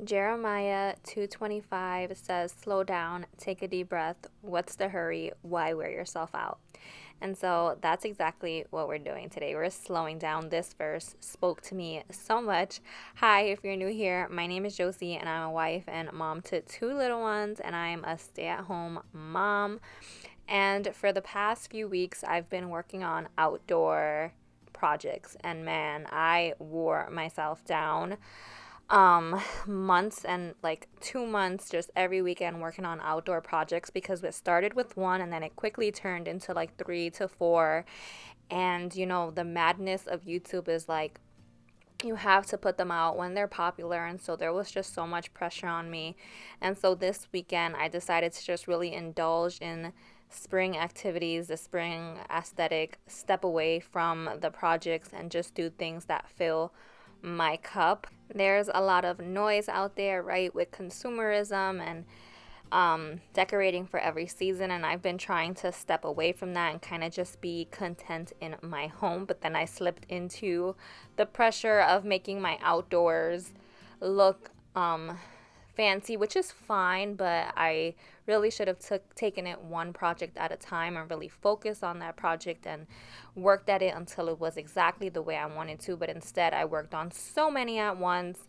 Jeremiah 2:25 says, slow down, take a deep breath. What's the hurry? Why wear yourself out? And so that's exactly what we're doing today. We're slowing down. This verse spoke to me so much. Hi, if you're new here, my name is Josie, and I'm a wife and mom to two little ones, and I'm a stay-at-home mom. And for the past few weeks, I've been working on outdoor projects, and man, I wore myself down months and like 2 months just every weekend working on outdoor projects, because it started with one and then it quickly turned into like 3 to 4. And the madness of YouTube is like you have to put them out when they're popular, and so there was just so much pressure on me. And so this weekend I decided to just really indulge in spring activities, the spring aesthetic, step away from the projects and just do things that fill my cup. There's a lot of noise out there, right, with consumerism and decorating for every season, and I've been trying to step away from that and kind of just be content in my home. But then I slipped into the pressure of making my outdoors look fancy, which is fine, but I really should have taken it one project at a time and really focused on that project and worked at it until it was exactly the way I wanted to. But instead, I worked on so many at once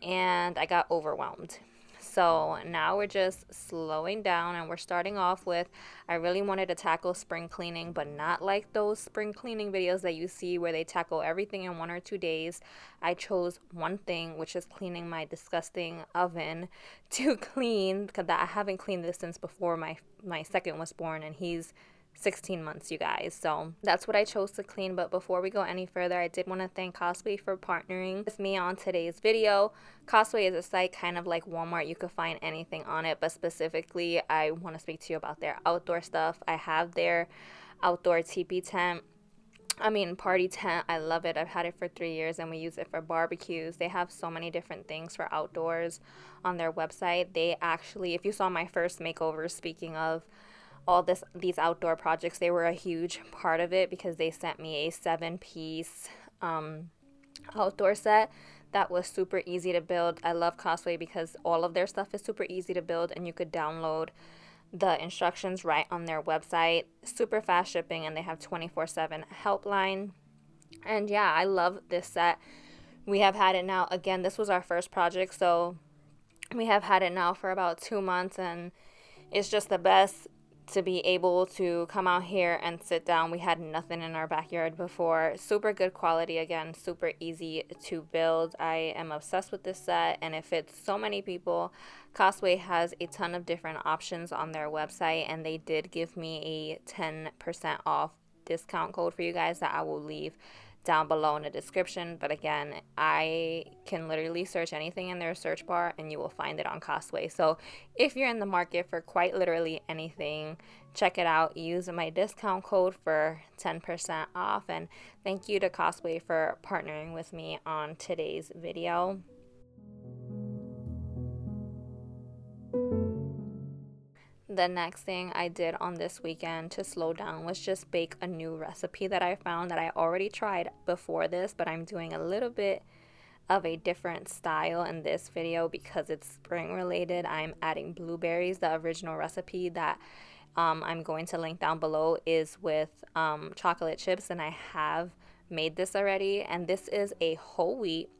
and I got overwhelmed. So now we're just slowing down, and we're starting off with, I really wanted to tackle spring cleaning, but not like those spring cleaning videos that you see where they tackle everything in 1 or 2 days. I chose one thing, which is cleaning my disgusting oven to clean, because I haven't cleaned this since before my second was born, and he's 16 months, you guys. So that's what I chose to clean. But before we go any further, I did want to thank Costway for partnering with me on today's video. Costway is a site kind of like Walmart. You could find anything on it, but specifically I want to speak to you about their outdoor stuff. I have their outdoor teepee tent. Party tent. I love it. I've had it for 3 years and we use it for barbecues. They have so many different things for outdoors on their website. They actually, if you saw my first makeover, speaking of all these outdoor projects, they were a huge part of it, because they sent me a 7-piece outdoor set that was super easy to build. I love Costway because all of their stuff is super easy to build, and you could download the instructions right on their website. Super fast shipping, and they have 24/7 helpline. And yeah, I love this set. We have had it now, again, this was our first project, so we have had it now for about 2 months, and it's just the best to be able to come out here and sit down. We had nothing in our backyard before. Super good quality, again, super easy to build. I am obsessed with this set, and it fits so many people. Costway has a ton of different options on their website, and they did give me a 10% off discount code for you guys that I will leave down below in the description. But again, I can literally search anything in their search bar and you will find it on Costway. So if you're in the market for quite literally anything, check it out. Use my discount code for 10% off. And thank you to Costway for partnering with me on today's video. The next thing I did on this weekend to slow down was just bake a new recipe that I found that I already tried before this, but I'm doing a little bit of a different style in this video because it's spring related. I'm adding blueberries. The original recipe that I'm going to link down below is with chocolate chips, and I have made this already. And this is a whole wheat,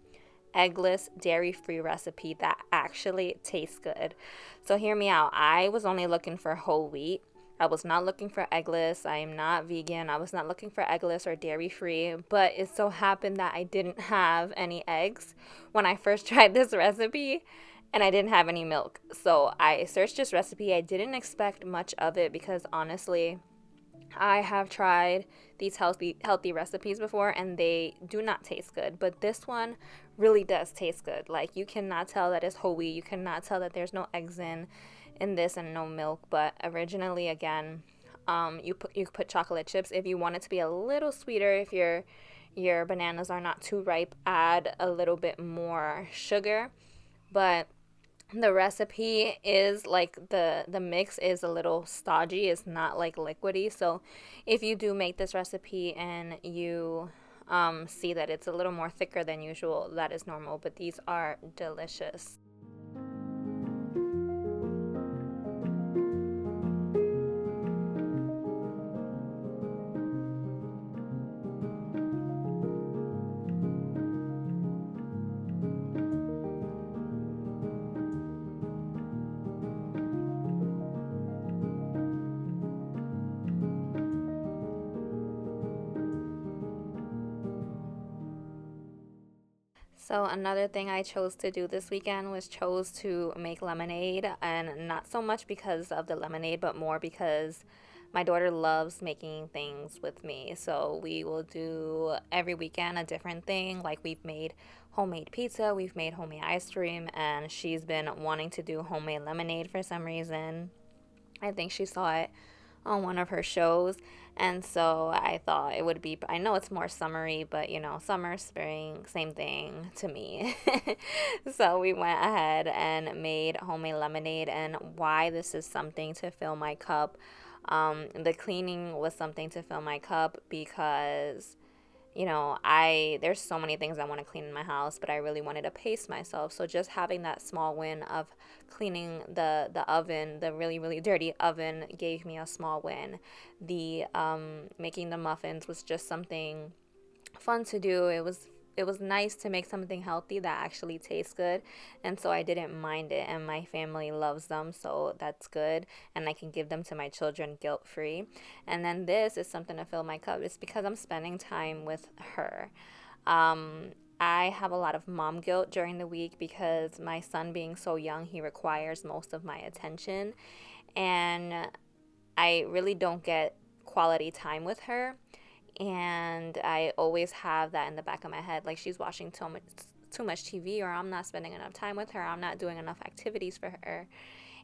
eggless, dairy-free recipe that actually tastes good. So hear me out. I was only looking for whole wheat. I was not looking for eggless. I am not vegan. I was not looking for eggless or dairy-free, but it so happened that I didn't have any eggs when I first tried this recipe, and I didn't have any milk. So I searched this recipe. I didn't expect much of it because honestly, I have tried these healthy recipes before and they do not taste good, but this one really does taste good. Like, you cannot tell that it's whole wheat. You cannot tell that there's no eggs in this and no milk. But originally, again, you put chocolate chips. If you want it to be a little sweeter, if your bananas are not too ripe, add a little bit more sugar. But the recipe is like the mix is a little stodgy. It's not like liquidy. So if you do make this recipe and you see that it's a little more thicker than usual, that is normal. But these are delicious. So another thing I chose to do this weekend was chose to make lemonade, and not so much because of the lemonade, but more because my daughter loves making things with me. So we will do every weekend a different thing. Like we've made homemade pizza, we've made homemade ice cream, and she's been wanting to do homemade lemonade for some reason. I think she saw it on one of her shows. And so I thought it would be, I know it's more summery, but summer, spring, same thing to me. So we went ahead and made homemade lemonade. And why this is something to fill my cup. The cleaning was something to fill my cup because I there's so many things I want to clean in my house, but I really wanted to pace myself. So just having that small win of cleaning the oven, the really really dirty oven, gave me a small win. The making the muffins was just something fun to do. It was nice to make something healthy that actually tastes good, and so I didn't mind it, and my family loves them, so that's good, and I can give them to my children guilt free. And then this is something to fill my cup. It's because I'm spending time with her. um, I have a lot of mom guilt during the week because my son being so young, he requires most of my attention, and I really don't get quality time with her. And I always have that in the back of my head, like she's watching too much TV, or I'm not spending enough time with her, I'm not doing enough activities for her.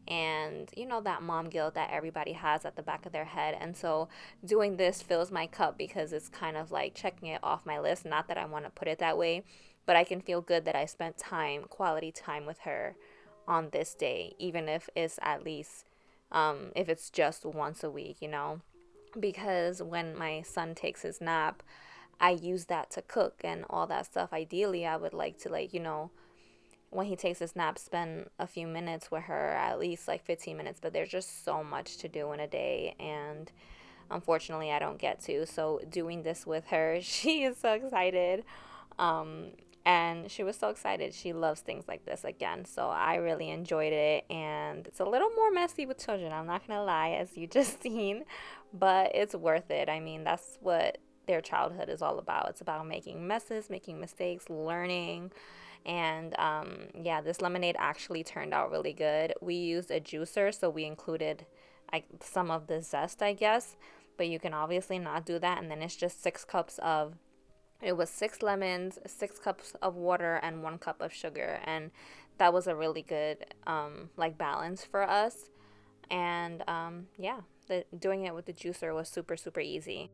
And that mom guilt that everybody has at the back of their head. And so doing this fills my cup because it's kind of like checking it off my list. Not that I want to put it that way, but I can feel good that I spent quality time with her on this day, even if it's at least if it's just once a week. Because when my son takes his nap, I use that to cook and all that stuff. Ideally, I would like to, when he takes his nap, spend a few minutes with her, at least like 15 minutes. But there's just so much to do in a day, and unfortunately, I don't get to. So doing this with her, she is so excited. Um, and she was so excited. She loves things like this again. So I really enjoyed it. And it's a little more messy with children, I'm not going to lie, as you just seen. But it's worth it. I mean, that's what their childhood is all about. It's about making messes, making mistakes, learning. And yeah, this lemonade actually turned out really good. We used a juicer, so we included some of the zest, I guess. But you can obviously not do that. And then it's just 6 cups of it was 6 lemons, 6 cups of water, and 1 cup of sugar, and that was a really good balance for us. And yeah, doing it with the juicer was super super easy.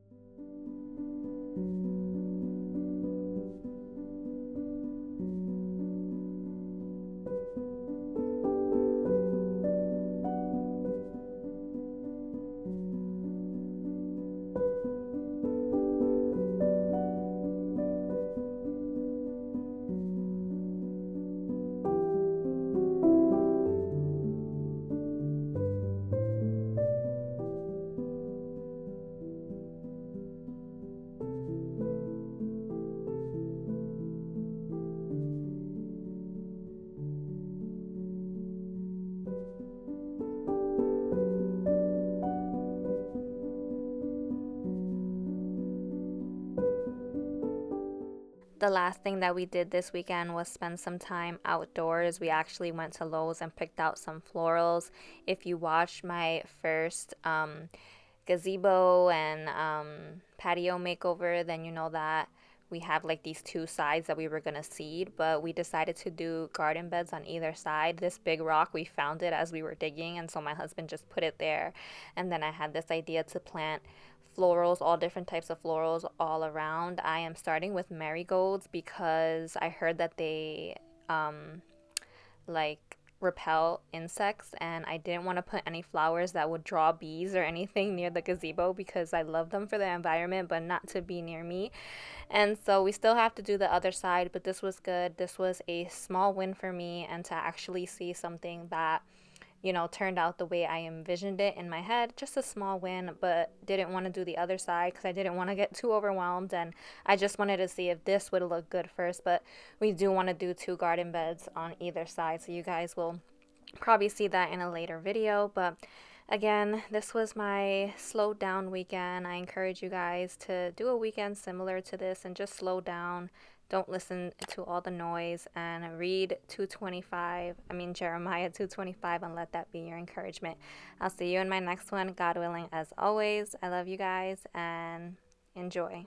The last thing that we did this weekend was spend some time outdoors. We actually went to Lowe's and picked out some florals. If you watched my first gazebo and patio makeover, then you know that we have like these 2 sides that we were gonna seed, but we decided to do garden beds on either side. This big rock, we found it as we were digging, and so my husband just put it there. And then I had this idea to plant florals, all different types of florals all around. I am starting with marigolds because I heard that they like repel insects, and I didn't want to put any flowers that would draw bees or anything near the gazebo because I love them for the environment, but not to be near me. And so we still have to do the other side, but this was good. This was a small win for me, and to actually see something that turned out the way I envisioned it in my head. Just a small win, but didn't want to do the other side because I didn't want to get too overwhelmed, and I just wanted to see if this would look good first. But we do want to do 2 garden beds on either side, so you guys will probably see that in a later video. But again, this was my slowed down weekend. I encourage you guys to do a weekend similar to this and just slow down. Don't listen to all the noise, and read Jeremiah 2:25, and let that be your encouragement. I'll see you in my next one, God willing, as always. I love you guys, and enjoy.